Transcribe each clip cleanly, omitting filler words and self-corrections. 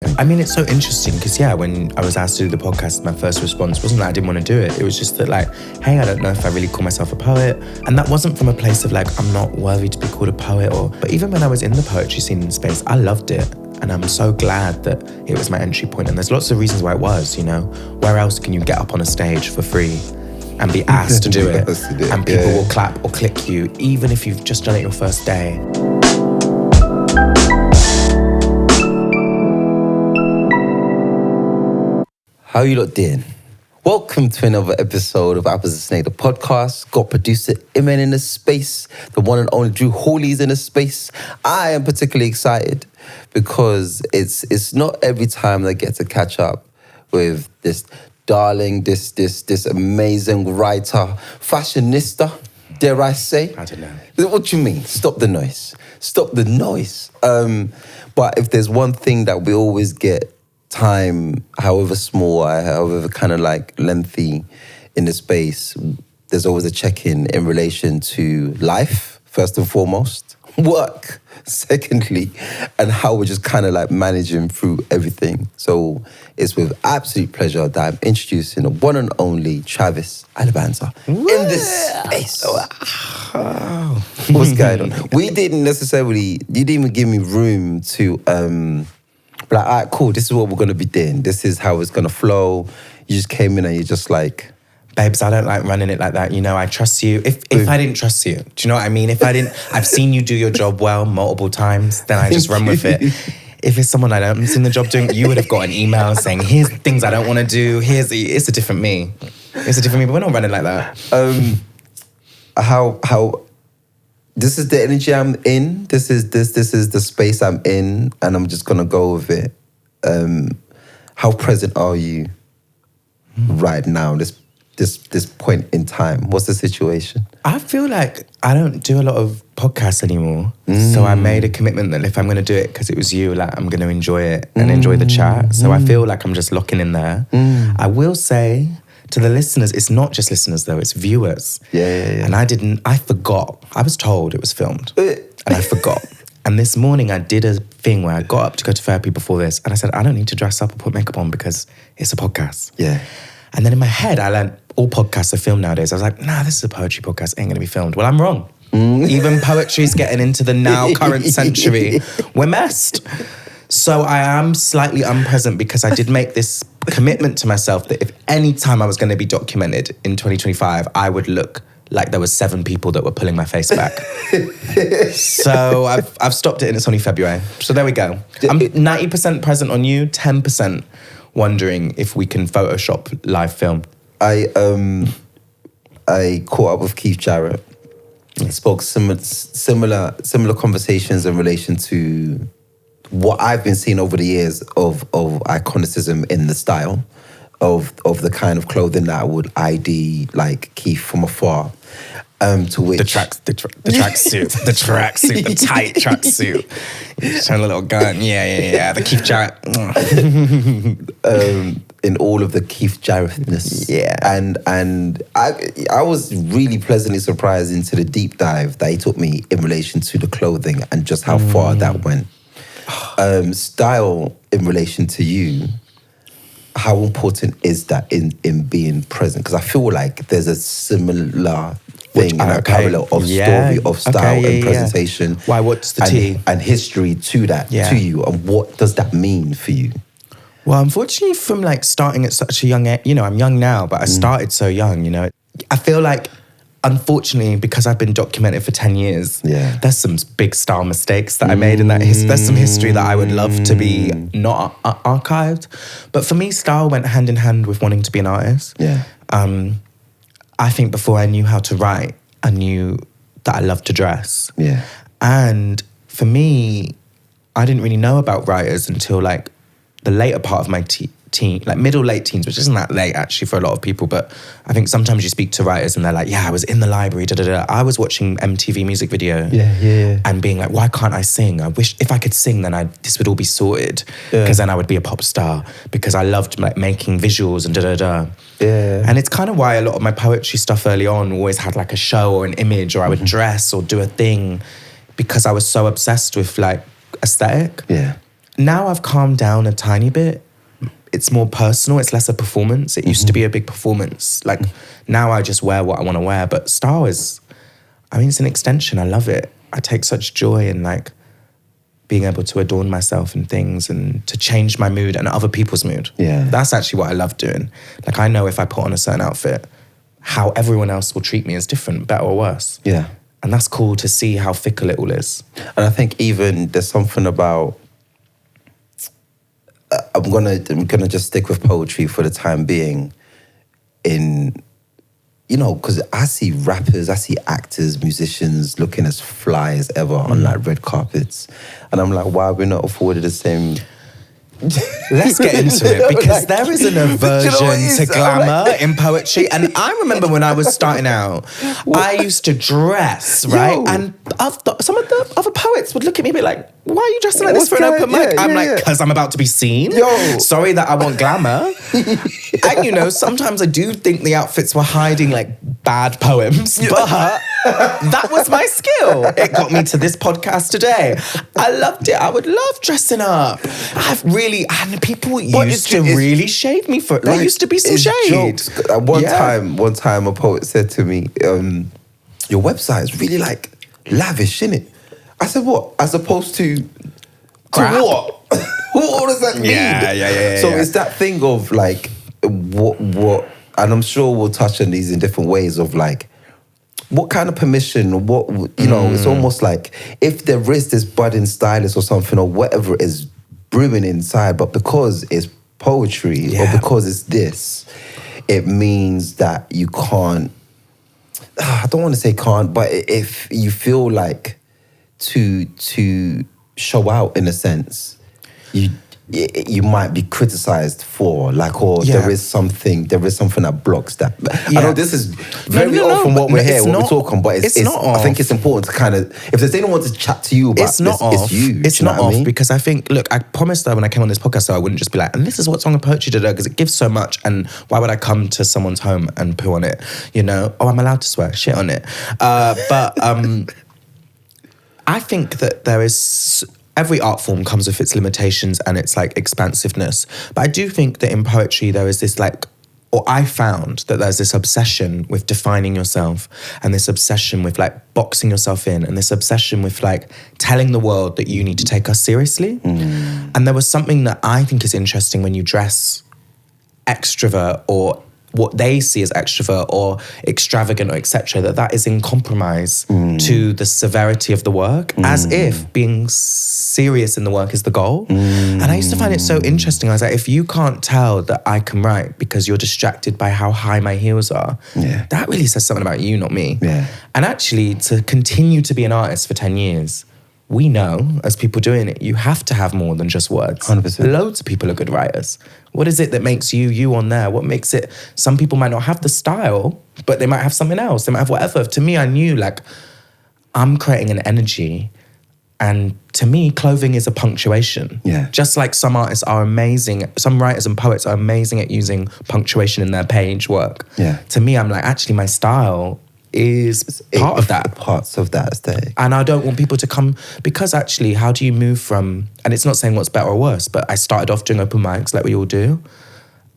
I mean, it's so interesting because, when I was asked to do the podcast, my first response wasn't that I didn't want to do it. It was just that, like, hey, I don't know if I really call myself a poet. And that wasn't from a place of, like, I'm not worthy to be called a poet. But even when I was in the poetry scene space, I loved it. And I'm so glad that it was my entry point. And there's lots of reasons why it was, Where else can you get up on a stage for free and be asked to do it? And people will clap or click you, even if you've just done it your first day. How you lot doing? Welcome to another episode of Apples and Snake, the podcast. Got producer Iman in the space. The one and only Drew Hawley's in the space. I am particularly excited because it's not every time I get to catch up with this darling, this amazing writer, fashionista, dare I say? I don't know. What do you mean? Stop the noise. Stop the noise. But if there's one thing that we always get time, however small, however kind of like lengthy in the space, there's always a check-in in relation to life, first and foremost, work, secondly, and how we're just kind of like managing through everything. So it's with absolute pleasure that I'm introducing the one and only Travis Alabanza in this space. Oh. What's going on? You didn't even give me room to like, all right, cool, this is what we're going to be doing. This is how it's going to flow. You just came in and you're just like... Babes, I don't like running it like that. I trust you. If I didn't trust you, do you know what I mean? I've seen you do your job well multiple times, then I just run with it. If it's someone I don't see the job doing, you would have got an email saying, here's things I don't want to do. It's a different me. It's a different me, but we're not running like that. How this is the energy I'm in. This is the space I'm in, and I'm just gonna go with it. How present are you right now? This point in time. What's the situation? I feel like I don't do a lot of podcasts anymore. So I made a commitment that if I'm gonna do it because it was you, like I'm gonna enjoy it and enjoy the chat. So I feel like I'm just locking in there. I will say to the listeners, it's not just listeners though, it's viewers. Yeah. And I forgot. I was told it was filmed and I forgot. And this morning I did a thing where I got up to go to therapy before this and I said, I don't need to dress up or put makeup on because it's a podcast. Yeah. And then in my head, I learned all podcasts are filmed nowadays. I was like, nah, this is a poetry podcast, ain't gonna be filmed. Well, I'm wrong. Even poetry's getting into the now current century. We're messed. So I am slightly unpresent because I did make this commitment to myself that if any time I was going to be documented in 2025, I would look like there was 7 people that were pulling my face back. So I've stopped it and it's only February. So there we go. I'm 90% present on you, 10% wondering if we can Photoshop live film. I caught up with Keith Jarrett. Spoke similar conversations in relation to what I've been seeing over the years of iconicism in the style of the kind of clothing that I would ID like Keith from afar. To which the tracksuit, the tight tracksuit, showing a little gun. Yeah. The Keith Jarrett. In all of the Keith Jarrettness. Yeah. And I was really pleasantly surprised into the deep dive that he took me in relation to the clothing and just how far that went. Style in relation to you, how important is that in being present? Because I feel like there's a similar thing and a parallel of story, of style and presentation. Why, what's the tea? And history to that, to you. And what does that mean for you? Well, unfortunately, from like starting at such a young age, I'm young now, but I started so young, I feel like, unfortunately, because I've been documented for 10 years, there's some big style mistakes that I made in that. There's some history that I would love to be not archived. But for me, style went hand in hand with wanting to be an artist. Yeah. I think before I knew how to write, I knew that I loved to dress. Yeah. And for me, I didn't really know about writers until like the later part of my like middle, late teens, which isn't that late actually for a lot of people, but I think sometimes you speak to writers and they're like, I was in the library, I was watching MTV music video and being like, why can't I sing? I wish if I could sing, then this would all be sorted because then I would be a pop star because I loved like making visuals and And it's kind of why a lot of my poetry stuff early on always had like a show or an image or I would dress or do a thing because I was so obsessed with like aesthetic. Yeah. now I've calmed down a tiny bit. It's more personal. It's less a performance. It used to be a big performance. Like now I just wear what I want to wear. But style is, I mean, it's an extension. I love it. I take such joy in like being able to adorn myself and things and to change my mood and other people's mood. Yeah. That's actually what I love doing. Like I know if I put on a certain outfit, how everyone else will treat me is different, better or worse. Yeah. And that's cool to see how fickle it all is. And I think even there's something about, I'm gonna just stick with poetry for the time being in, you know, because I see rappers, I see actors, musicians looking as fly as ever on like red carpets. And I'm like, why are we not afforded the same? Let's get into it because there is an aversion to glamour in poetry. And I remember when I was starting out, I used to dress, right? And some of the other poets would look at me and be like, why are you dressing like this for an open mic? I'm like, because I'm about to be seen. Sorry that I want glamour. And you know, sometimes I do think the outfits were hiding like bad poems, but that was my skill. It got me to this podcast today. I loved it. I would love dressing up. And people used to really shade me for it. There used to be some shade. Jokes. One time a poet said to me, your website is really like lavish, innit? I said, what? As opposed to what? What does that mean? Yeah. So it's that thing of like, what, and I'm sure we'll touch on these in different ways of like, what kind of permission, what, you know, it's almost like if there is this budding stylist or something or whatever is brewing inside, but because it's poetry or because it's this, it means that you can't, I don't want to say can't, but if you feel like to show out in a sense, you might be criticized for like, or there is something that blocks that. I know this is very off from what we're here, what we're talking, but it's not off. I think it's important to kind of, if there's anyone to chat to you about it's not off. It's you. It's not off because I think, look, I promised that when I came on this podcast, so I wouldn't just be like, and this is what's wrong with poetry today, because it gives so much, and why would I come to someone's home and poo on it? You know, I'm allowed to swear, shit on it. But I think that there is, every art form comes with its limitations and its like expansiveness. But I do think that in poetry there is this like, or I found that there's this obsession with defining yourself and this obsession with like boxing yourself in and this obsession with like telling the world that you need to take us seriously. And there was something that I think is interesting when you dress extrovert or what they see as extrovert or extravagant or etc., that is in compromise to the severity of the work, as if being serious in the work is the goal. And I used to find it so interesting. I was like, if you can't tell that I can write because you're distracted by how high my heels are, that really says something about you, not me. And actually, to continue to be an artist for 10 years, we know, as people doing it, you have to have more than just words. 100%. Loads of people are good writers. What is it that makes you on there? What makes it, some people might not have the style, but they might have something else. They might have whatever. To me, I knew like, I'm creating an energy. And to me, clothing is a punctuation. Just like some artists are amazing, some writers and poets are amazing at using punctuation in their page work. To me, I'm like, actually my style is part of that. Parts of that aesthetic. And I don't want people to come, because actually, how do you move from, and it's not saying what's better or worse, but I started off doing open mics like we all do.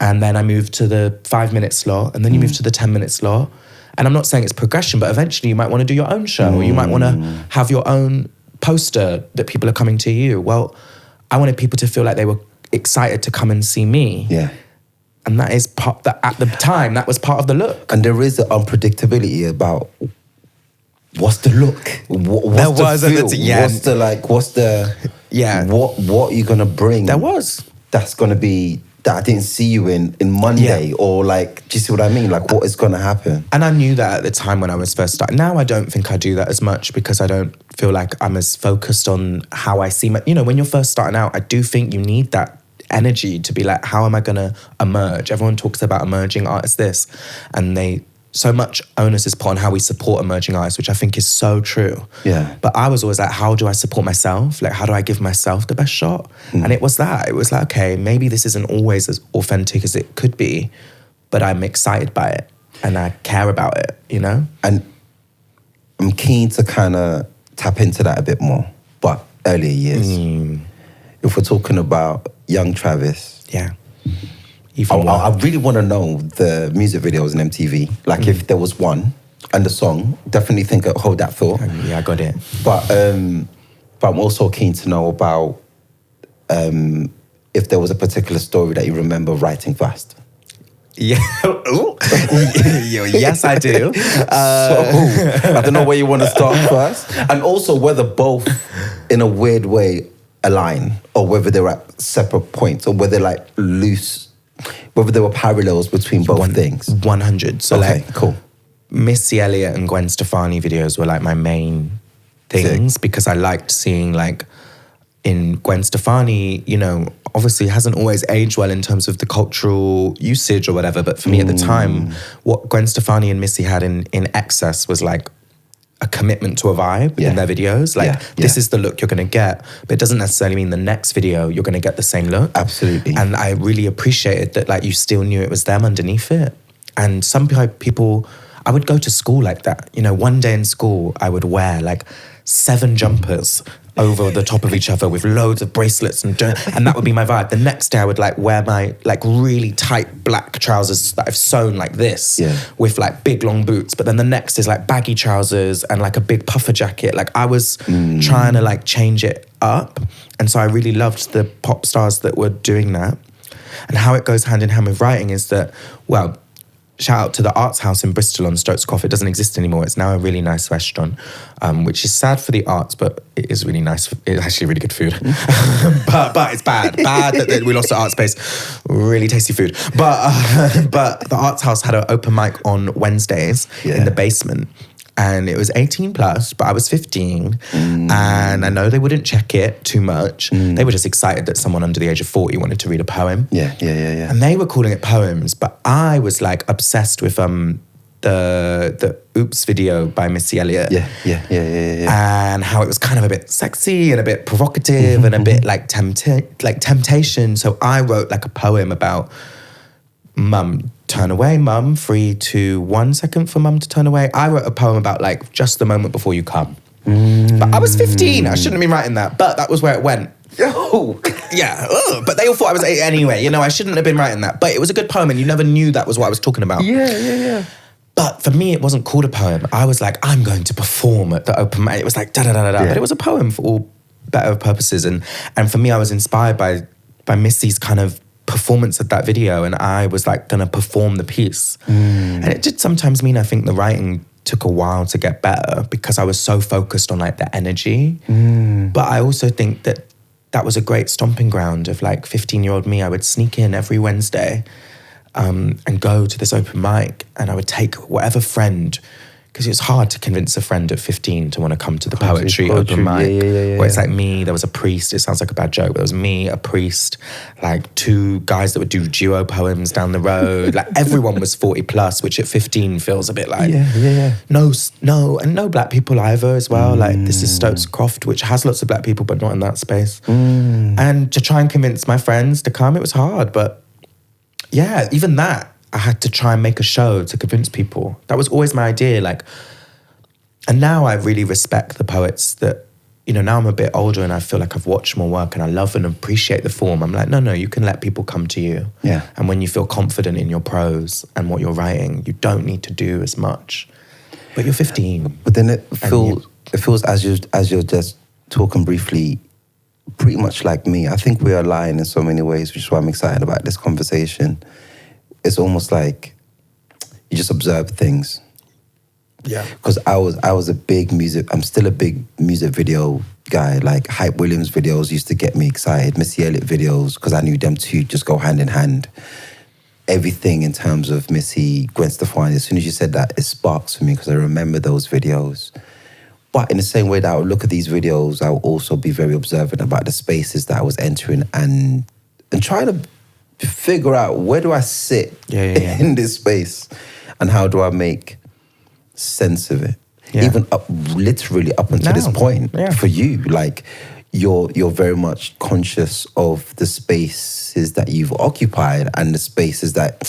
And then I moved to the 5-minute slot, and then you move to the 10-minute slot. And I'm not saying it's progression, but eventually you might want to do your own show, or you might want to have your own poster that people are coming to you. Well, I wanted people to feel like they were excited to come and see me. And that is part that at the time that was part of the look. And there is an unpredictability about what's the look, what's the feel, what you're gonna bring. That's gonna be that I didn't see you in Monday, or like, do you see what I mean? Like, what is gonna happen? And I knew that at the time when I was first starting. Now I don't think I do that as much because I don't feel like I'm as focused on how I see my. You know, when you're first starting out, I do think you need that energy to be like, how am I gonna emerge? Everyone talks about emerging artists this, and so much onus is put on how we support emerging artists, which I think is so true. But I was always like, how do I support myself? Like, how do I give myself the best shot? And it was that. It was like, okay, maybe this isn't always as authentic as it could be, but I'm excited by it and I care about it, you know? And I'm keen to kind of tap into that a bit more, but earlier years. if we're talking about young Travis, Yeah. Even more. I really want to know the music videos in MTV. Like if there was one and the song, definitely hold that thought. Yeah, I got it. But I'm also keen to know about if there was a particular story that you remember writing first. Yeah. Ooh. Yes, I do. So I don't know where you want to start first, and also whether both, in a weird way, align, or whether they're at separate points, or whether like loose, whether there were parallels between both things. 100. So Okay, like, cool. Missy Elliott and Gwen Stefani videos were like my main things because I liked seeing like in Gwen Stefani, you know, obviously hasn't always aged well in terms of the cultural usage or whatever, but for me at the time, what Gwen Stefani and Missy had in Excess was like a commitment to a vibe in their videos. Like, this is the look you're going to get, but it doesn't necessarily mean the next video you're going to get the same look. Absolutely. And I really appreciated that like you still knew it was them underneath it. And some people, I would go to school like that. You know, one day in school, I would wear like 7 jumpers over the top of each other with loads of bracelets and that would be my vibe. The next day I would like wear my like really tight black trousers that I've sewn like this with like big long boots. But then the next is like baggy trousers and like a big puffer jacket. Like I was trying to like change it up. And so I really loved the pop stars that were doing that. And how it goes hand in hand with writing is that, well, shout out to the Arts House in Bristol on Stokes Croft. It doesn't exist anymore. It's now a really nice restaurant, which is sad for the arts, but it is really nice. It's actually really good food. but it's bad. Bad that we lost the art space. Really tasty food. But the Arts House had an open mic on Wednesdays in the basement. And it was 18 plus, but I was 15. And I know they wouldn't check it too much. They were just excited that someone under the age of 40 wanted to read a poem. Yeah. And they were calling it poems, but I was like obsessed with the Oops video by Missy Elliott. Yeah. And how it was kind of a bit sexy and a bit provocative and a bit like temptation. So I wrote like a poem about mum, turn away, mum, 3, 2, 1 second for mum to turn away. I wrote a poem about like just the moment before you come. But I was 15. I shouldn't have been writing that, but that was where it went. Yo. Yeah. But they all thought I was 8 anyway. You know, I shouldn't have been writing that. But it was a good poem and you never knew that was what I was talking about. Yeah. But for me, it wasn't called a poem. I was like, I'm going to perform at the open mic. It was like da-da-da-da-da. But it was a poem for all better purposes. And for me, I was inspired by Missy's kind of performance of that video, and I was like gonna perform the piece. And it did sometimes mean I think the writing took a while to get better because I was so focused on like the energy. But I also think that was a great stomping ground of like 15-year-old me. I would sneak in every Wednesday and go to this open mic, and I would take whatever friend, because it was hard to convince a friend at 15 to want to come to the poetry open mic. Where it's like me, there was a priest, it sounds like a bad joke, but there was me, a priest, like 2 guys that would do duo poems down the road. Like everyone was 40 plus, which at 15 feels a bit like, no, and no black people either as well. Like this is Stokes Croft, which has lots of black people, but not in that space. And to try and convince my friends to come, it was hard, but yeah, even that, I had to try and make a show to convince people. That was always my idea. Like, and now I really respect the poets that, you know, now I'm a bit older and I feel like I've watched more work and I love and appreciate the form. I'm like, no, you can let people come to you. Yeah. And when you feel confident in your prose and what you're writing, you don't need to do as much. But you're 15. But then it feels as you're just talking briefly, pretty much like me. I think we align in so many ways, which is why I'm excited about this conversation. It's almost like you just observe things. Yeah. Because I was a big music, I'm still a big music video guy. Like Hype Williams videos used to get me excited. Missy Elliott videos, because I knew them two just go hand in hand. Everything in terms of Missy, Gwen Stefani, as soon as you said that, it sparks for me because I remember those videos. But in the same way that I would look at these videos, I would also be very observant about the spaces that I was entering and trying to figure out where do I sit in this space and how do I make sense of it. Even literally up until this point for you, like you're very much conscious of the spaces that you've occupied and the spaces that,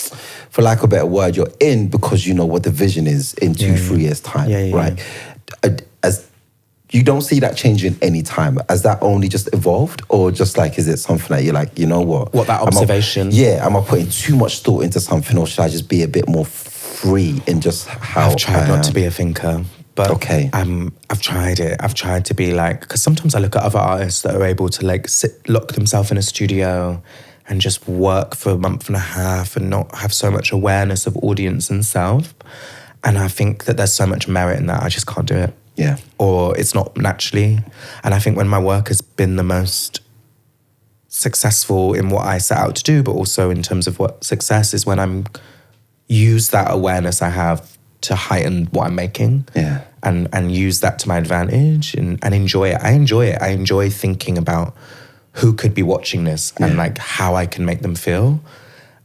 for lack of a better word, you're in because you know what the vision is in 2-3 years time, right? As you don't see that changing any time. Has that only just evolved, or just like, is it something that you're like, you know what? What, that observation? Am I putting too much thought into something, or should I just be a bit more free in just how I've tried not to be a thinker. But okay. I've tried it. I've tried to be like, because sometimes I look at other artists that are able to like lock themselves in a studio and just work for a month and a half and not have so much awareness of audience and self. And I think that there's so much merit in that. I just can't do it. Yeah. Or it's not naturally. And I think when my work has been the most successful in what I set out to do, but also in terms of what success is, when I'm use that awareness I have to heighten what I'm making. Yeah. And use that to my advantage and enjoy it. I enjoy it. I enjoy thinking about who could be watching this and like how I can make them feel.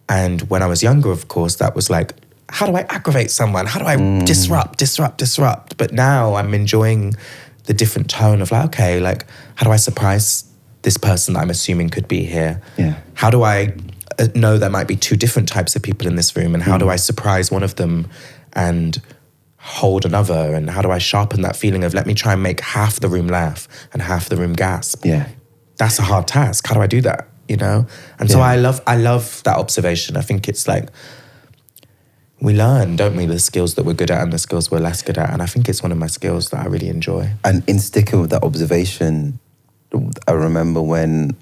And when I was younger, of course, that was like, how do I aggravate someone? How do I disrupt? But now I'm enjoying the different tone of like, okay, like, how do I surprise this person that I'm assuming could be here? Yeah. How do I know there might be two different types of people in this room, and how do I surprise one of them and hold another? And how do I sharpen that feeling of, let me try and make half the room laugh and half the room gasp? Yeah. That's a hard task. How do I do that? You know? And so I love that observation. I think it's like, we learn, don't we, the skills that we're good at and the skills we're less good at. And I think it's one of my skills that I really enjoy. And in sticking with that observation, I remember when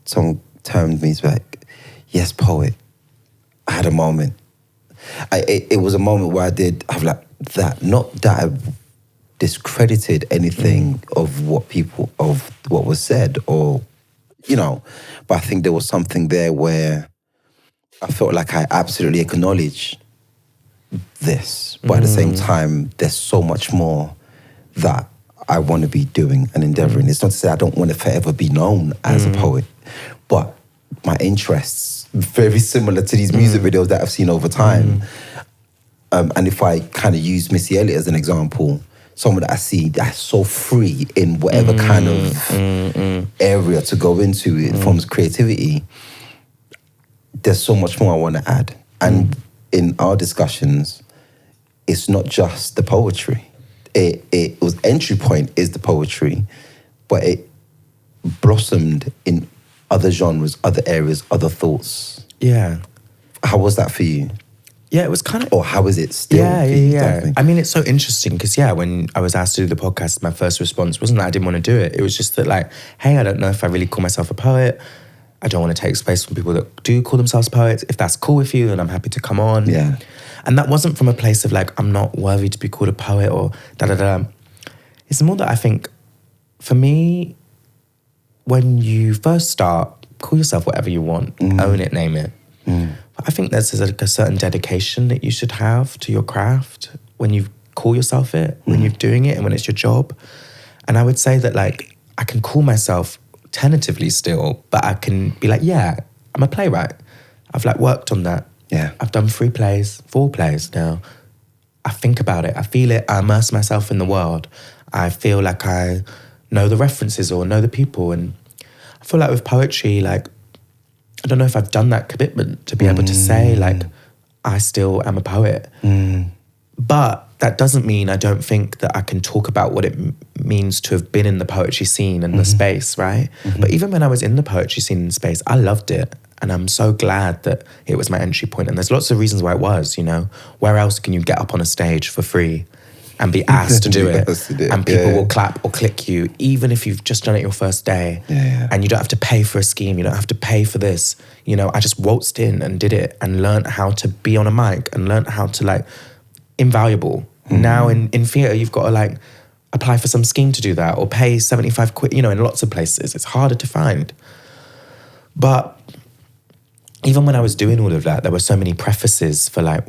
someone termed me to like, yes, poet. I had a moment. It was a moment where I did have like that, not that I discredited anything of what was said, or, you know, but I think there was something there where I felt like I absolutely acknowledged this, but at the same time, there's so much more that I want to be doing and endeavoring. It's not to say I don't want to forever be known as a poet, but my interests very similar to these music videos that I've seen over time. And if I kind of use Missy Elliott as an example, someone that I see that's so free in whatever kind of area to go into in forms of creativity, there's so much more I want to add. And in our discussions, it's not just the poetry. It was entry point is the poetry, but it blossomed in other genres, other areas, other thoughts. Yeah. How was that for you? Yeah, it was kind of... Or how is it still? Yeah. I mean, it's so interesting because, when I was asked to do the podcast, my first response wasn't that I didn't want to do it. It was just that, like, hey, I don't know if I really call myself a poet. I don't want to take space from people that do call themselves poets. If that's cool with you, then I'm happy to come on. Yeah. And that wasn't from a place of, like, I'm not worthy to be called a poet or da-da-da. It's more that I think, for me, when you first start, call yourself whatever you want. Own it, name it. But I think there's like a certain dedication that you should have to your craft when you call yourself it, when you're doing it and when it's your job. And I would say that, like, I can call myself tentatively still, but I can be like, yeah, I'm a playwright. I've like worked on that. Yeah. I've done 4 plays now. I think about it, I feel it, I immerse myself in the world. I feel like I know the references or know the people. And I feel like with poetry, like, I don't know if I've done that commitment to be able to say, like, I still am a poet. But that doesn't mean I don't think that I can talk about what it means to have been in the poetry scene and the space, right? But even when I was in the poetry scene and space, I loved it. And I'm so glad that it was my entry point. And there's lots of reasons why it was, you know? Where else can you get up on a stage for free and be asked to do it? And people will clap or click you, even if you've just done it your first day. And you don't have to pay for a scheme. You don't have to pay for this. You know, I just waltzed in and did it and learned how to be on a mic and learned how to, like, invaluable. Now in theatre, you've got to, like, apply for some scheme to do that or pay 75 quid, you know, in lots of places. It's harder to find. But even when I was doing all of that, there were so many prefaces for, like,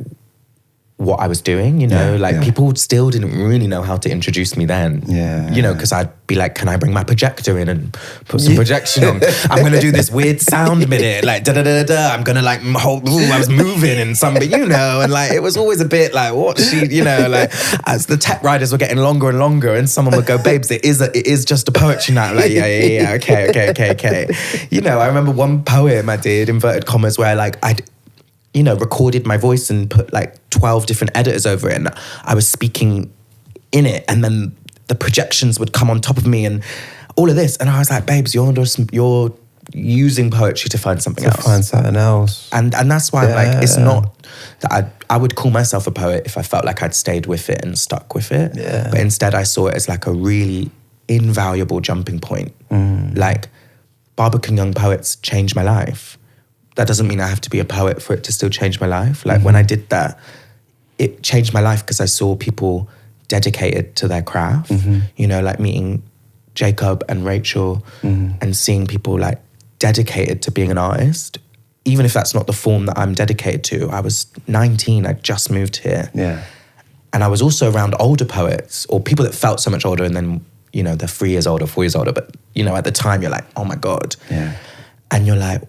what I was doing, you know, people still didn't really know how to introduce me then, you know, because I'd be like, can I bring my projector in and put some projection on? I'm going to do this weird sound minute, like da-da-da-da, I'm going to, like, I was moving and somebody, you know, and, like, it was always a bit like, what she, you know, like, as the tech riders were getting longer and longer and someone would go, babes, it is just a poetry night. Like, yeah, okay. You know, I remember one poem I did, inverted commas, where, like, I'd, you know, recorded my voice and put like 12 different editors over it, and I was speaking in it, and then the projections would come on top of me and all of this. And I was like, babes, you're using poetry to find something else. To find something else. And that's why I'm like, it's not that I would call myself a poet if I felt like I'd stayed with it and stuck with it. Yeah. But instead I saw it as like a really invaluable jumping point. Like Barbican Young Poets changed my life. That doesn't mean I have to be a poet for it to still change my life. Like when I did that, it changed my life because I saw people dedicated to their craft. You know, like meeting Jacob and Rachel and seeing people like dedicated to being an artist, even if that's not the form that I'm dedicated to. I was 19, I just moved here. Yeah. And I was also around older poets or people that felt so much older and then, you know, they're 3 years older, 4 years older, but, you know, at the time you're like, oh my God. Yeah. And you're like,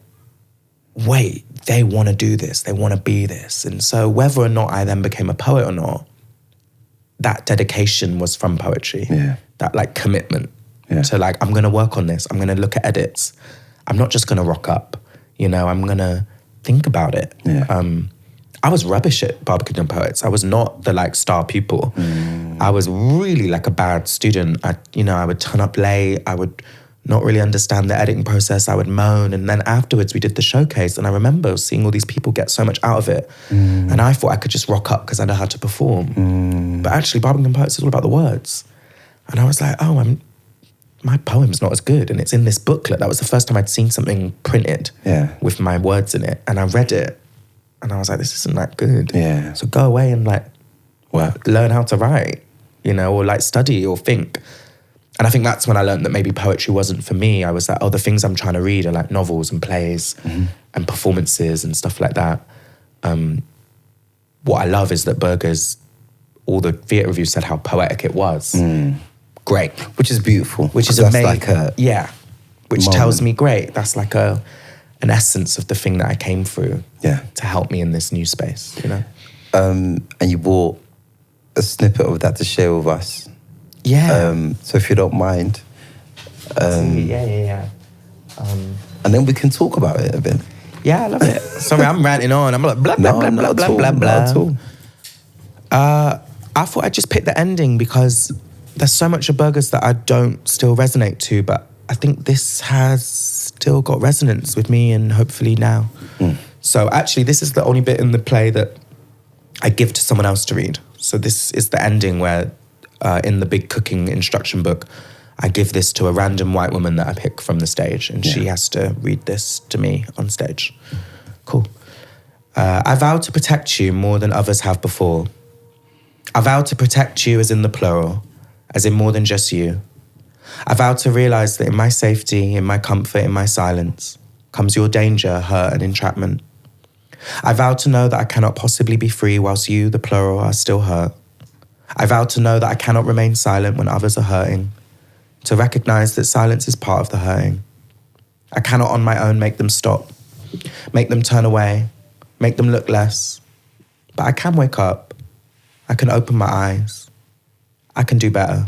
wait, they want to do this, they want to be this. And so whether or not I then became a poet or not, that dedication was from poetry. Yeah. That like commitment to like, I'm going to work on this, I'm going to look at edits. I'm not just going to rock up, you know, I'm going to think about it. Yeah. I was rubbish at Barbican Young Poets. I was not the like star pupil. I was really like a bad student. I would turn up late. I would not really understand the editing process. I would moan. And then afterwards we did the showcase and I remember seeing all these people get so much out of it. And I thought I could just rock up because I know how to perform. But actually Barbican Young Poets is all about the words. And I was like, my poem's not as good. And it's in this booklet. That was the first time I'd seen something printed with my words in it. And I read it and I was like, this isn't that good. Yeah. So go away and like learn how to write, you know, or like study or think. And I think that's when I learned that maybe poetry wasn't for me. I was like, the things I'm trying to read are like novels and plays and performances and stuff like that. What I love is that Burgerz, all the theatre reviews said how poetic it was. Great. Which is beautiful. Which is amazing. Like which moment. tells me, great, that's like an essence of the thing that I came through to help me in this new space, you know? And you brought a snippet of that to share with us. Yeah. So if you don't mind. Yeah. And then we can talk about it a bit. Yeah, I love it. Sorry, I'm ranting on. I'm like, blah, blah, blah, blah, blah, blah, blah. Not at all. I thought I'd just pick the ending because there's so much of Burgerz that I don't still resonate to, but I think this has still got resonance with me and hopefully now. So actually, this is the only bit in the play that I give to someone else to read. So this is the ending where in the big cooking instruction book, I give this to a random white woman that I pick from the stage and she has to read this to me on stage. Cool. I vow to protect you more than others have before. I vow to protect you as in the plural, as in more than just you. I vow to realize that in my safety, in my comfort, in my silence, comes your danger, hurt, and entrapment. I vow to know that I cannot possibly be free whilst you, the plural, are still hurt. I vow to know that I cannot remain silent when others are hurting, to recognize that silence is part of the hurting. I cannot on my own make them stop, make them turn away, make them look less. But I can wake up. I can open my eyes. I can do better.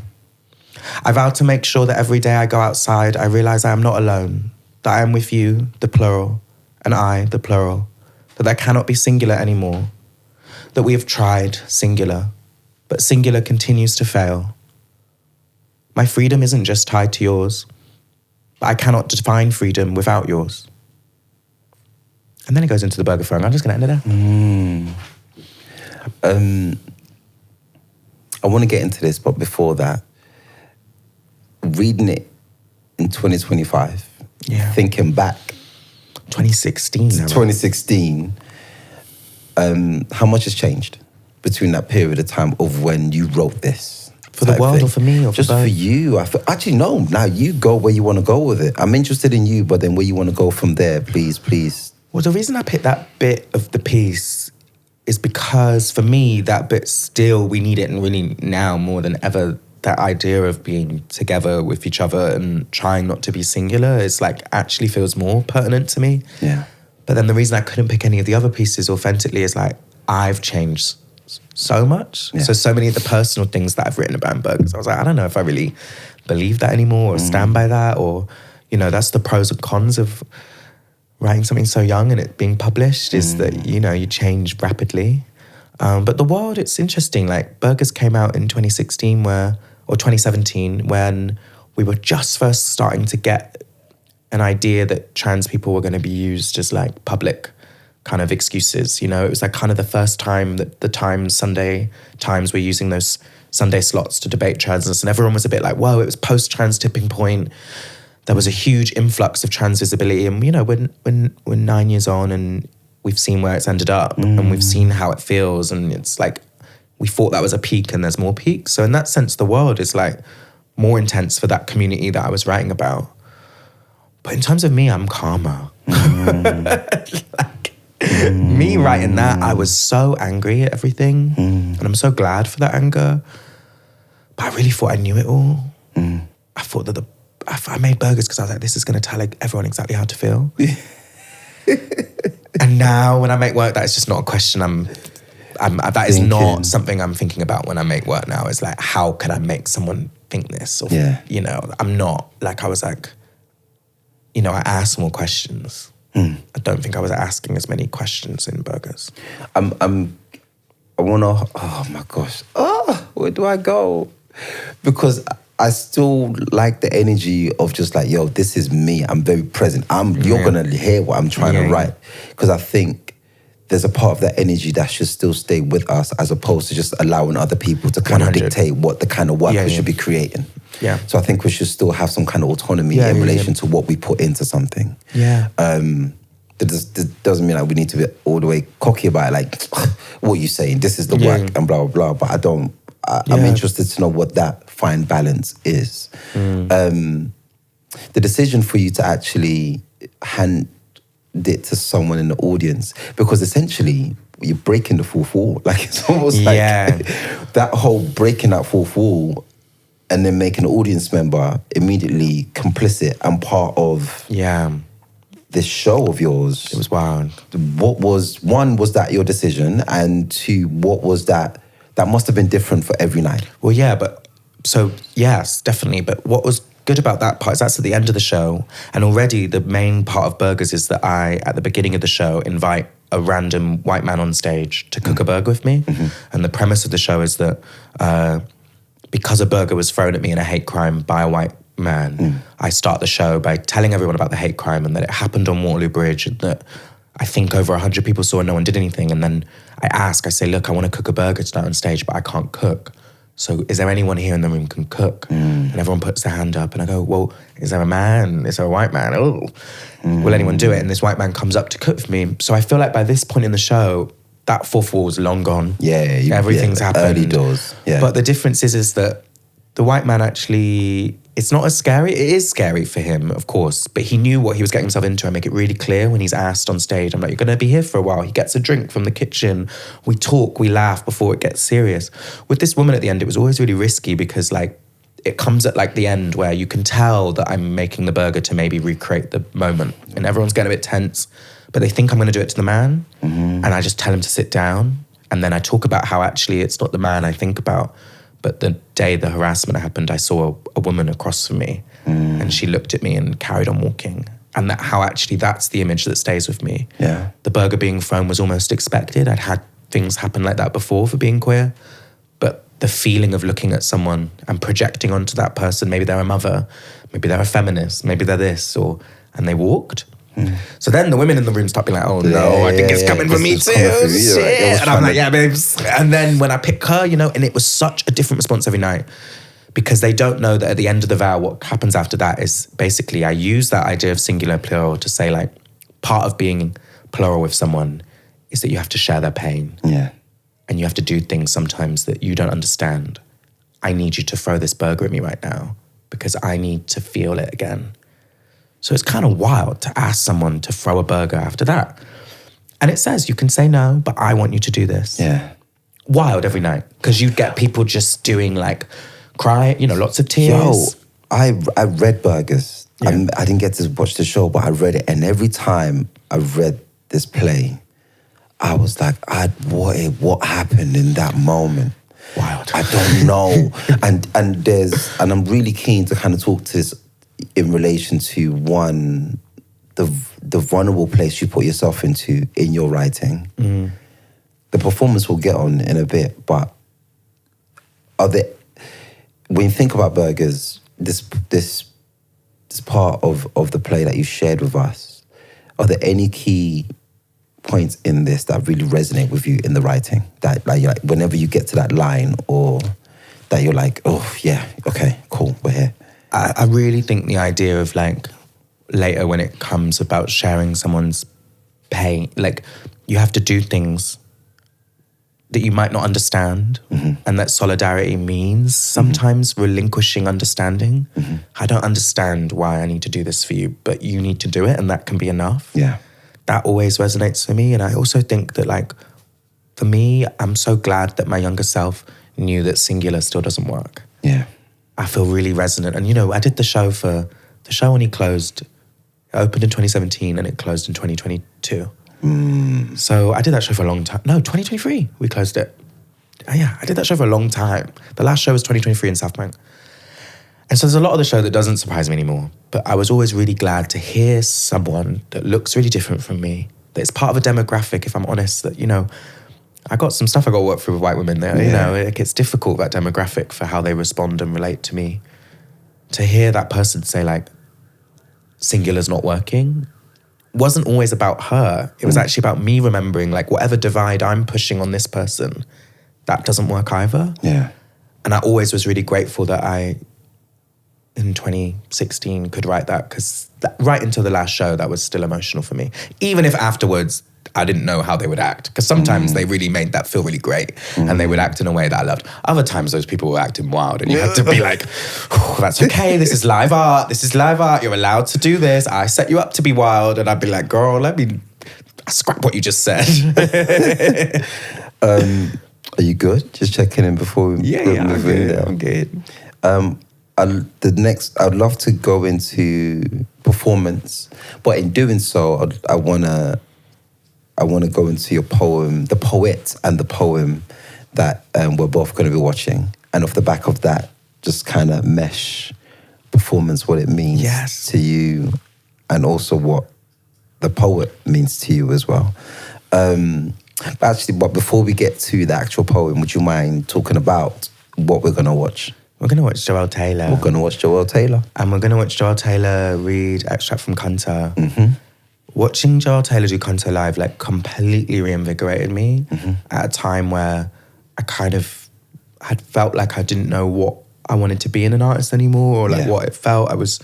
I vow to make sure that every day I go outside, I realize I am not alone, that I am with you, the plural, and I, the plural, that there cannot be singular anymore, that we have tried singular, but singular continues to fail. My freedom isn't just tied to yours, but I cannot define freedom without yours. And then it goes into the burger throne. I'm just going to end it there. I want to get into this, but before that, reading it in 2025, thinking back 2016. 2016, how much has changed between that period of time of when you wrote this? For the world or for me? Or just for you. Actually, no. Now you go where you want to go with it. I'm interested in you, but then where you want to go from there, please. Well, the reason I picked that bit of the piece is because for me, that bit still, we need it and really now more than ever. That idea of being together with each other and trying not to be singular is like actually feels more pertinent to me. Yeah. But then the reason I couldn't pick any of the other pieces authentically is like I've changed so much. Yeah. So many of the personal things that I've written about Burgerz, I was like, I don't know if I really believe that anymore or stand by that, or, you know, that's the pros and cons of writing something so young and it being published is that, you know, you change rapidly. But the world, it's interesting. Like Burgerz came out in 2016 where or 2017, when we were just first starting to get an idea that trans people were going to be used as like public kind of excuses. You know, it was like kind of the first time that the Sunday Times were using those Sunday slots to debate transness, and everyone was a bit like, whoa, it was post-trans tipping point. There was a huge influx of trans visibility, and you know, we're 9 years on, and we've seen where it's ended up, and we've seen how it feels, and it's like we thought that was a peak, and there's more peaks. So in that sense, the world is like more intense for that community that I was writing about. But in terms of me, I'm calmer. Me writing that, I was so angry at everything, and I'm so glad for that anger. But I really thought I knew it all. I thought that I made Burgerz because I was like, this is going to tell like, everyone exactly how to feel. And now when I make work, that is just not a question that is not something I'm thinking about when I make work now. It's like, how can I make someone think this? Or, you know, I'm not, like I was like, you know, I asked more questions. I don't think I was asking as many questions in Burgerz. I want to, oh my gosh. Where do I go? Because I still like the energy of just like, yo, this is me. I'm very present. You're going to hear what I'm trying to write. Because I think there's a part of that energy that should still stay with us, as opposed to just allowing other people to kind 100. of dictate what the kind of work we should be creating. Yeah. So I think we should still have some kind of autonomy in relation to what we put into something. Yeah. That doesn't mean like we need to be all the way cocky about it, like, what are you saying? This is the work and blah, blah, blah. But I'm interested to know what that fine balance is. The decision for you to actually hand it to someone in the audience, because essentially you're breaking the fourth wall. Like, it's almost like that whole breaking that fourth wall and then making an audience member immediately complicit and part of this show of yours. It was wild. One, was that your decision? And two, what was that? That must have been different for every night. Well, yes, definitely. But what was good about that part is that's at the end of the show. And already the main part of Burgerz is that I, at the beginning of the show, invite a random white man on stage to cook a burger with me. And the premise of the show is that because a burger was thrown at me in a hate crime by a white man, I start the show by telling everyone about the hate crime and that it happened on Waterloo Bridge, and that I think over 100 people saw and no one did anything. And then I say, look, I want to cook a burger tonight on stage, but I can't cook. So is there anyone here in the room who can cook? And everyone puts their hand up, and I go, well, is there a man? Is there a white man? Oh, will anyone do it? And this white man comes up to cook for me. So I feel like by this point in the show, that fourth wall is long gone. Everything's happened. Early doors. But the difference is that the white man actually, it's not as scary. It is scary for him, of course, but he knew what he was getting himself into. I make it really clear when he's asked on stage. I'm like, you're going to be here for a while. He gets a drink from the kitchen. We talk, we laugh before it gets serious. With this woman at the end, it was always really risky because like it comes at like the end where you can tell that I'm making the burger to maybe recreate the moment, and everyone's getting a bit tense, but they think I'm going to do it to the man. And I just tell him to sit down. And then I talk about how actually it's not the man I think about. But the day the harassment happened, I saw a woman across from me, and she looked at me and carried on walking. And how actually that's the image that stays with me. The burger being thrown was almost expected. I'd had things happen like that before for being queer. But the feeling of looking at someone and projecting onto that person, maybe they're a mother, maybe they're a feminist, maybe they're this, and they walked. So then the women in the room start being like, oh no, I think it's coming for me too. Shit. And I'm like, yeah, babes. And then when I pick her, you know, and it was such a different response every night, because they don't know that at the end of the vow, what happens after that is basically I use that idea of singular plural to say like, part of being plural with someone is that you have to share their pain. And you have to do things sometimes that you don't understand. I need you to throw this burger at me right now because I need to feel it again. So it's kind of wild to ask someone to throw a burger after that. And it says, you can say no, but I want you to do this. Wild every night. Because you'd get people just doing like, cry, you know, lots of tears. Yo, I read Burgerz. I didn't get to watch the show, but I read it. And every time I read this play, I was like, what happened in that moment? Wild. I don't know. and I'm really keen to kind of talk to this in relation to one, the vulnerable place you put yourself into in your writing. The performance we'll get on in a bit, but when you think about Burgerz, this part of the play that you shared with us, are there any key points in this that really resonate with you in the writing? That like whenever you get to that line, or that you're like, oh yeah, okay, cool, we're here. I really think the idea of like later when it comes about sharing someone's pain, like you have to do things that you might not understand, and that solidarity means sometimes relinquishing understanding. I don't understand why I need to do this for you, but you need to do it, and that can be enough. Yeah. That always resonates for me. And I also think that like, for me, I'm so glad that my younger self knew that singular still doesn't work. Yeah. I feel really resonant. And you know, I did the show only closed, it opened in 2017 and it closed in 2022. So I did that show for a long time. No, 2023, we closed it. Yeah, I did that show for a long time. The last show was 2023 in South Bank. And so there's a lot of the show that doesn't surprise me anymore. But I was always really glad to hear someone that looks really different from me, that is part of a demographic, if I'm honest, that, you know, I got some stuff I got to work through with white women there. You know, it's difficult, that demographic, for how they respond and relate to me. To hear that person say like, singular's not working, wasn't always about her. It was actually about me remembering like whatever divide I'm pushing on this person, that doesn't work either. Yeah. And I always was really grateful that I, in 2016, could write that, because right into the last show, that was still emotional for me. Even if afterwards, I didn't know how they would act, because sometimes they really made that feel really great, and they would act in a way that I loved. Other times, those people were acting wild, and you had to be like, that's okay, this is live art, you're allowed to do this, I set you up to be wild, and I'd be like, girl, let me scrap what you just said. Are you good? Just checking in before we move in there. I'm good. I'd love to go into performance, but in doing so, I want to go into your poem, The Poet and the Poem, that we're both going to be watching. And off the back of that, just kind of mesh performance, what it means to you, and also what the poet means to you as well. But before we get to the actual poem, would you mind talking about what we're going to watch? We're going to watch Joelle Taylor. We're going to watch Joelle Taylor. And we're going to watch Joelle Taylor read extract from Canto. Watching Joelle Taylor do Canto live like completely reinvigorated me at a time where I kind of had felt like I didn't know what I wanted to be in an artist anymore, or like what it felt. I was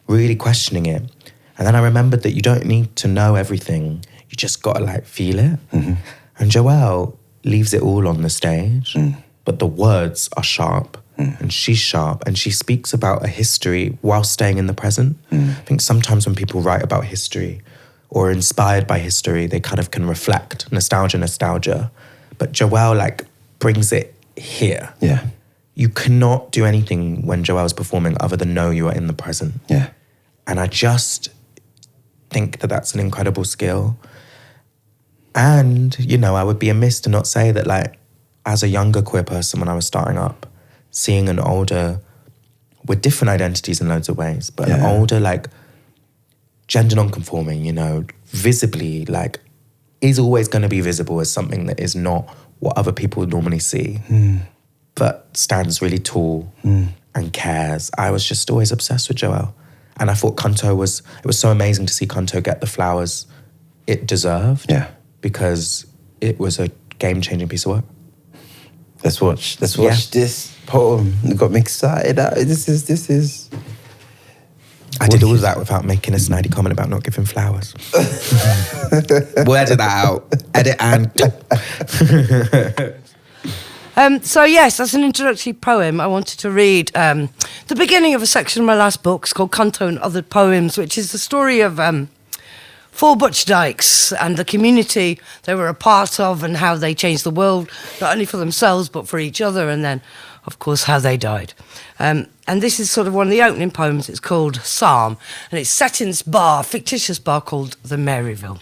really questioning it. And then I remembered that you don't need to know everything. You just got to like feel it. And Joelle leaves it all on the stage, but the words are sharp. And she's sharp, and she speaks about a history while staying in the present. I think sometimes when people write about history or are inspired by history, they kind of can reflect nostalgia. But Joelle like brings it here. Yeah. You cannot do anything when Joelle's performing other than know you are in the present. Yeah. And I just think that that's an incredible skill. And, you know, I would be amiss to not say that, like, as a younger queer person when I was starting up, seeing an older, with different identities in loads of ways, but an older, like, gender non-conforming, you know, visibly, like, is always going to be visible as something that is not what other people would normally see, but stands really tall and cares. I was just always obsessed with Joelle. And I thought Canto it was so amazing to see Canto get the flowers it deserved. Yeah. Because it was a game-changing piece of work. Let's watch this poem. It got me excited. This is. I did all of that without making a snidey comment about not giving flowers. We'll edit that out. Edit and... So yes, as an introductory poem, I wanted to read the beginning of a section of my last book. It's called Canto and Other Poems, which is the story of 4 butch dykes and the community they were a part of, and how they changed the world, not only for themselves, but for each other, and then, of course, how they died. And this is sort of one of the opening poems. It's called Psalm, and it's set in this bar, fictitious bar called the Maryville.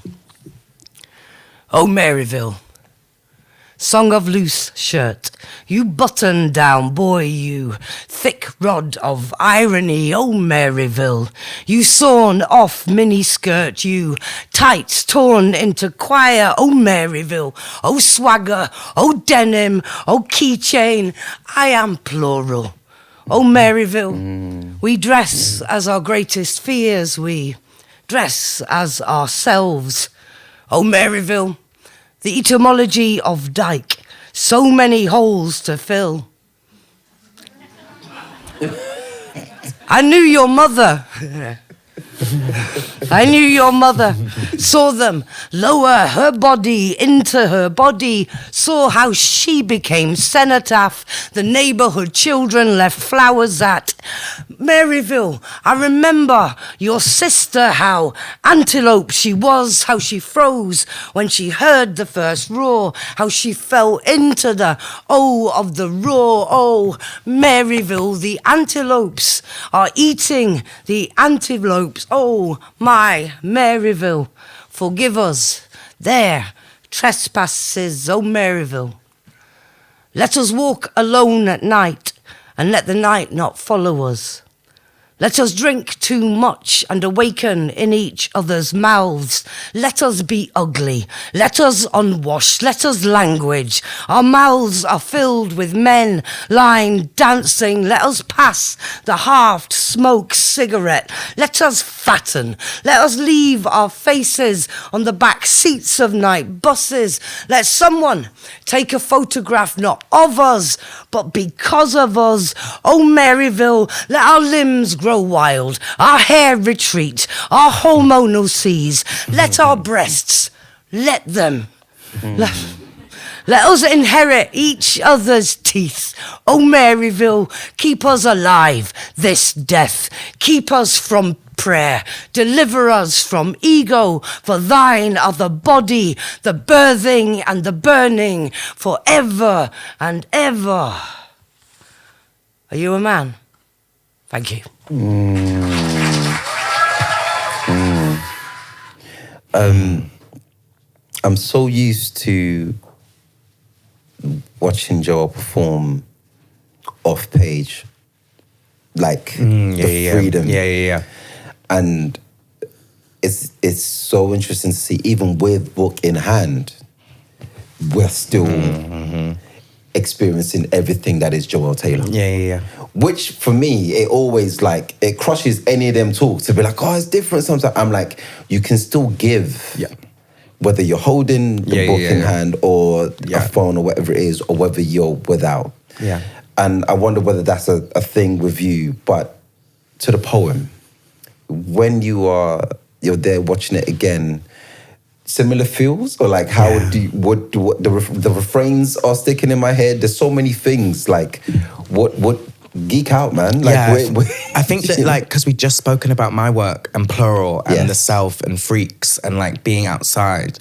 Oh, Maryville, song of loose shirt, you button-down boy, you thick rod of irony, oh Maryville, you sawn-off miniskirt, you tights torn into choir, oh Maryville, oh swagger, oh denim, oh keychain, I am plural, Oh, Maryville, we dress as our greatest fears, we dress as ourselves. Oh, Maryville, the etymology of dyke, so many holes to fill. I knew your mother. I knew your mother, saw them lower her body into her body, saw how she became cenotaph, the neighborhood children left flowers at. Maryville, I remember your sister, how antelope she was, how she froze when she heard the first roar, how she fell into the O of the roar. Oh, Maryville, the antelopes are eating the antelopes. Oh, my Maryville, forgive us their trespasses, oh Maryville. Let us walk alone at night, and let the night not follow us. Let us drink too much and awaken in each other's mouths. Let us be ugly. Let us unwashed. Let us language. Our mouths are filled with men lying, dancing. Let us pass the half-smoked cigarette. Let us fatten. Let us leave our faces on the back seats of night buses. Let someone take a photograph not of us, but because of us. Oh, Maryville, let our limbs grow wild, our hair retreat, our hormonal seize. Let our breasts, let them. Let us inherit each other's teeth. Oh, Maryville, keep us alive this death. Keep us from prayer. Deliver us from ego, for thine are the body, the birthing and the burning, forever and ever. Are you a man? Thank you. I'm so used to watching Joelle perform off page, like the freedom. Yeah. And it's so interesting to see, even with book in hand, we're still experiencing everything that is Joelle Taylor. Yeah. Which for me, it always like, it crushes any of them talks to be like, oh, it's different sometimes. I'm like, you can still give. Yeah. Whether you're holding the book in hand or a phone or whatever it is, or whether you're without. Yeah. And I wonder whether that's a thing with you. But to the poem, when you're there watching it again, similar feels, or like how what the refrains are sticking in my head? There's so many things. Like what geek out, man. Like I think that like because we just spoken about my work and plural and the self and freaks and like being outside.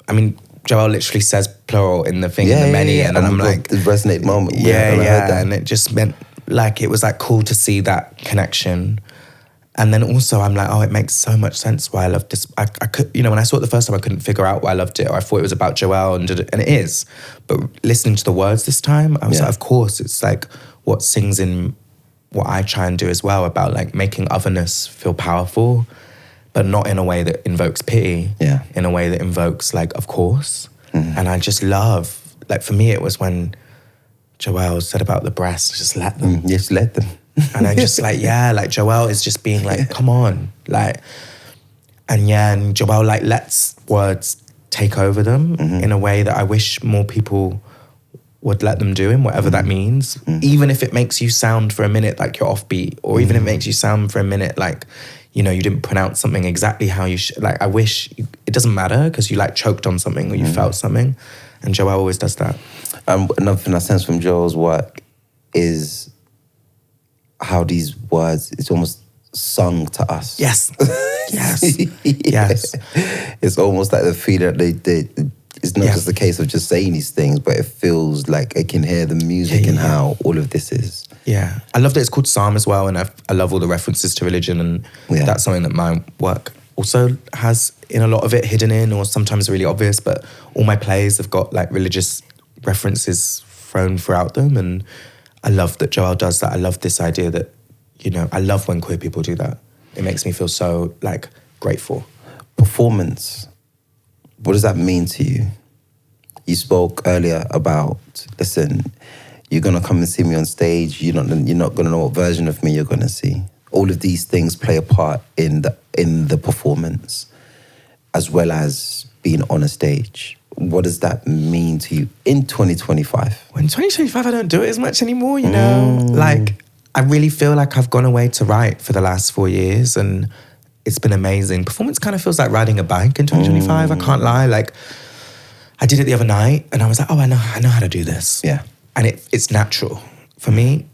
I mean, Joelle literally says plural in the thing in the many, and I'm like, the resonate moment. And it just meant like it was like cool to see that connection. And then also I'm like, oh, it makes so much sense why I love this. I could, when I saw it the first time, I couldn't figure out why I loved it, or I thought it was about Joelle, and it is. But listening to the words this time, I was like, of course, it's like what sings in what I try and do as well, about like making otherness feel powerful, but not in a way that invokes pity, in a way that invokes like, of course. And I just love, like for me, it was when Joelle said about the breasts, just let them. Just let them. And I'm just like, like Joelle is just being like, come on. Like, and Joelle like lets words take over them in a way that I wish more people would let them do in whatever that means. Even if it makes you sound for a minute like you're offbeat, or even if it makes you sound for a minute like, you didn't pronounce something exactly how you should. Like, I wish, it doesn't matter because you like choked on something or you felt something. And Joelle always does that. Another thing I sense from Joelle's work is how these words, it's almost sung to us. Yes. Yes. It's almost like the feeling that it's not just a case of just saying these things, but it feels like I can hear the music and how all of this is. Yeah. I love that it's called Psalm as well, and I love all the references to religion, and that's something that my work also has in a lot of it hidden in, or sometimes really obvious, but all my plays have got like religious references thrown throughout them, and I love that Joelle does that. I love this idea that, I love when queer people do that. It makes me feel so like grateful. Performance. What does that mean to you? You spoke earlier about, listen, You're gonna come and see me on stage. You're not gonna know what version of me you're gonna see. All of these things play a part in the performance, as well as being on a stage. What does that mean to you in 2025? Well, in 2025, I don't do it as much anymore, you know? Like, I really feel like I've gone away to write for the last 4 years, and it's been amazing. Performance kind of feels like riding a bike in 2025, I can't lie. Like, I did it the other night, and I was like, oh, I know how to do this. Yeah. And it's natural. For me,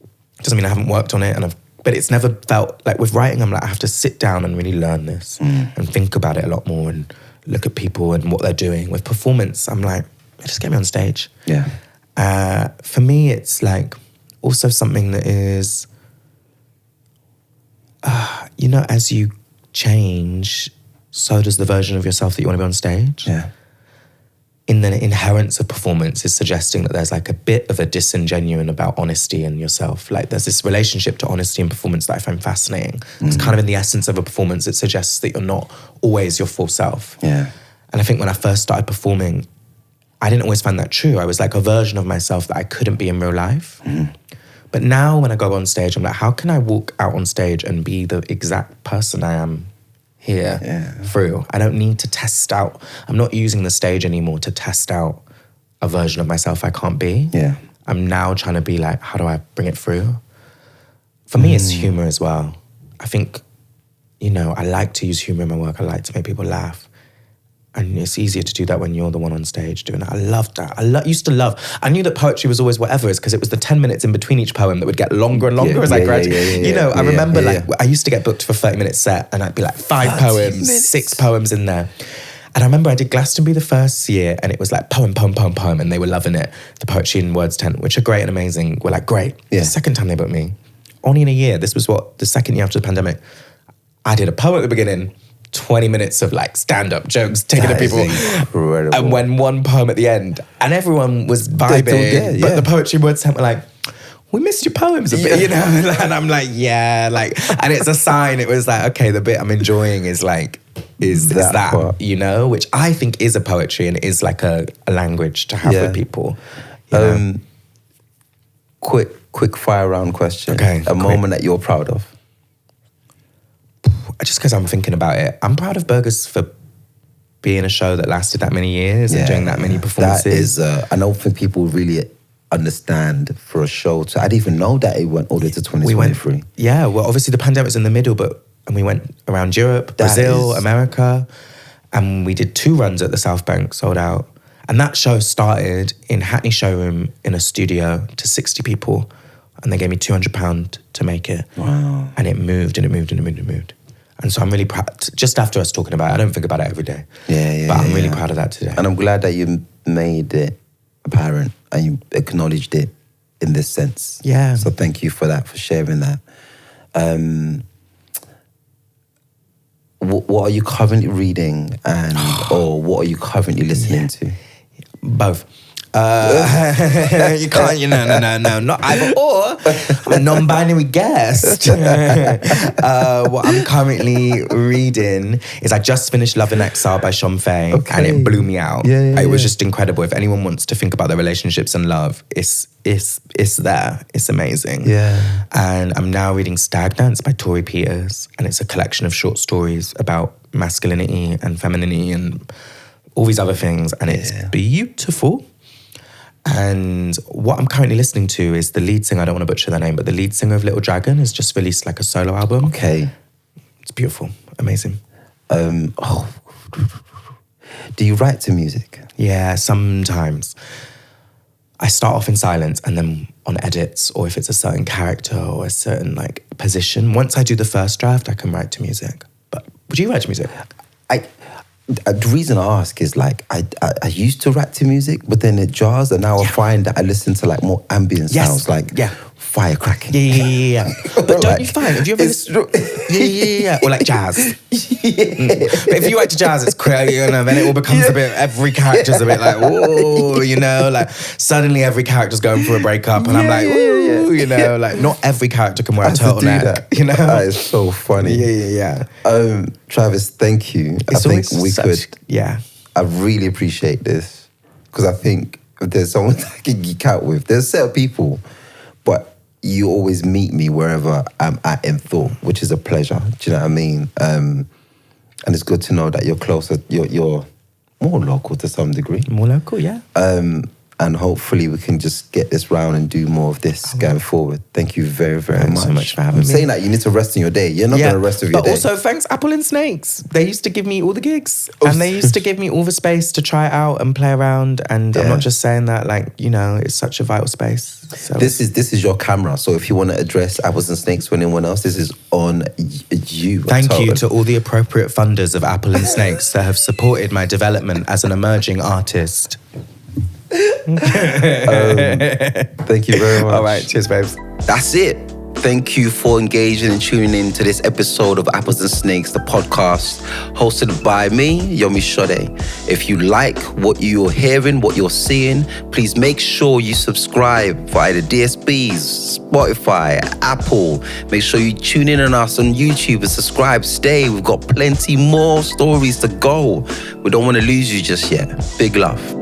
it doesn't mean I haven't worked on it, but it's never felt like with writing, I'm like, I have to sit down and really learn this and think about it a lot more and look at people and what they're doing. With performance, I'm like, just get me on stage. Yeah. For me, it's like also something that is, as you change, so does the version of yourself that you want to be on stage. Yeah. In the inherence of performance is suggesting that there's like a bit of a disingenuine about honesty in yourself. Like there's this relationship to honesty and performance that I find fascinating. It's kind of in the essence of a performance, it suggests that you're not always your full self. Yeah. And I think when I first started performing, I didn't always find that true. I was like a version of myself that I couldn't be in real life. But now when I go on stage, I'm like, how can I walk out on stage and be the exact person I am here through? I don't need to test out. I'm not using the stage anymore to test out a version of myself I can't be. Yeah. I'm now trying to be like, how do I bring it through? For me, it's humor as well. I think, I like to use humor in my work. I like to make people laugh. And it's easier to do that when you're the one on stage doing it. I loved that. I knew that poetry was always whatever is because it was the 10 minutes in between each poem that would get longer and longer as I graduated. I remember I used to get booked for 30-minute set and I'd be like 5 poems, 6 poems in there. And I remember I did Glastonbury the first year and it was like poem, and they were loving it. The Poetry and Words tent, which are great and amazing, were like, great. Yeah. The second time they booked me, only in a year, this was the second year after the pandemic, I did a poem at the beginning, 20 minutes of like stand-up jokes taken to people. Incredible. And when one poem at the end, and everyone was vibing, but the Poetry and Words tent were like, we missed your poems a bit, And I'm like, and it's a sign. It was like, okay, the bit I'm enjoying is like, is that which I think is a poetry and is like a language to have with people. Quick fire round question. Okay, a moment that you're proud of. Just because I'm thinking about it, I'm proud of Burgerz for being a show that lasted that many years and doing that many performances. That is, I don't think people really understand for a show. I didn't even know that it went all the way to 2023. Well, obviously the pandemic's in the middle, and we went around Europe, Brazil, America, and we did 2 runs at the South Bank, sold out. And that show started in Hackney Showroom in a studio to 60 people, and they gave me £200 to make it. Wow. And it moved and it moved and it moved and it moved. And so I'm really proud, just after us talking about it, I don't think about it every day. But I'm really proud of that today. And I'm glad that you made it apparent and you acknowledged it in this sense. Yeah. So thank you for that, for sharing that. What are you currently reading or what are you currently listening to? Both. You can't, no, not either or. I'm a non-binary guest. What I'm currently reading is I just finished Love in Exile by Sean Faye, and it blew me out. It was just incredible. If anyone wants to think about their relationships and love, it's there. It's amazing. Yeah. And I'm now reading Stag Dance by Tori Peters, and it's a collection of short stories about masculinity and femininity and all these other things, and it's beautiful. And what I'm currently listening to is the lead singer, I don't want to butcher their name, but the lead singer of Little Dragon has just released like a solo album. Okay. It's beautiful, amazing. Do you write to music? Yeah, sometimes. I start off in silence and then on edits, or if it's a certain character or a certain like position. Once I do the first draft, I can write to music. But would you write to music? The reason I ask is like I used to rap to music, but then it jars, and now I find that I listen to like more ambient sounds, like fire cracking. Yeah. But don't you find? Have you ever listened? Yeah. Or like jazz. But if you write to jazz, it's crazy, then it all becomes a bit. Every character's a bit like, whoa, like suddenly every character's going through a breakup, and I'm like, ooh, like not every character can wear a turtleneck. That is so funny. Yeah. Travis, thank you. I think we could. Yeah. I really appreciate this because I think if there's someone that I can geek out with, there's a set of people, but you always meet me wherever I'm at in thought, which is a pleasure. Do you know what I mean? And it's good to know that you're closer, you're more local to some degree. More local, yeah. And hopefully we can just get this round and do more of this going forward. Thank you very, very Thanks much. so much for having me. I'm saying that you need to rest in your day. You're not going to rest of your day. But also, thanks Apple and Snakes. They used to give me all the gigs. And they used to give me all the space to try it out and play around. And I'm not just saying that, like, you know, it's such a vital space. So This is your camera. So if you want to address Apples and Snakes to anyone else, this is on you. Thank you to all the appropriate funders of Apple and Snakes that have supported my development as an emerging artist. Thank you very much. All right, cheers, babes. That's it. Thank you for engaging and tuning in to this episode of Apples and Snakes, the podcast hosted by me, Yomi Shode. If you like what you're hearing, what you're seeing, please make sure you subscribe via the DSPs, Spotify, Apple. Make sure you tune in on us on YouTube and subscribe. Stay. We've got plenty more stories to go. We don't want to lose you just yet. Big love.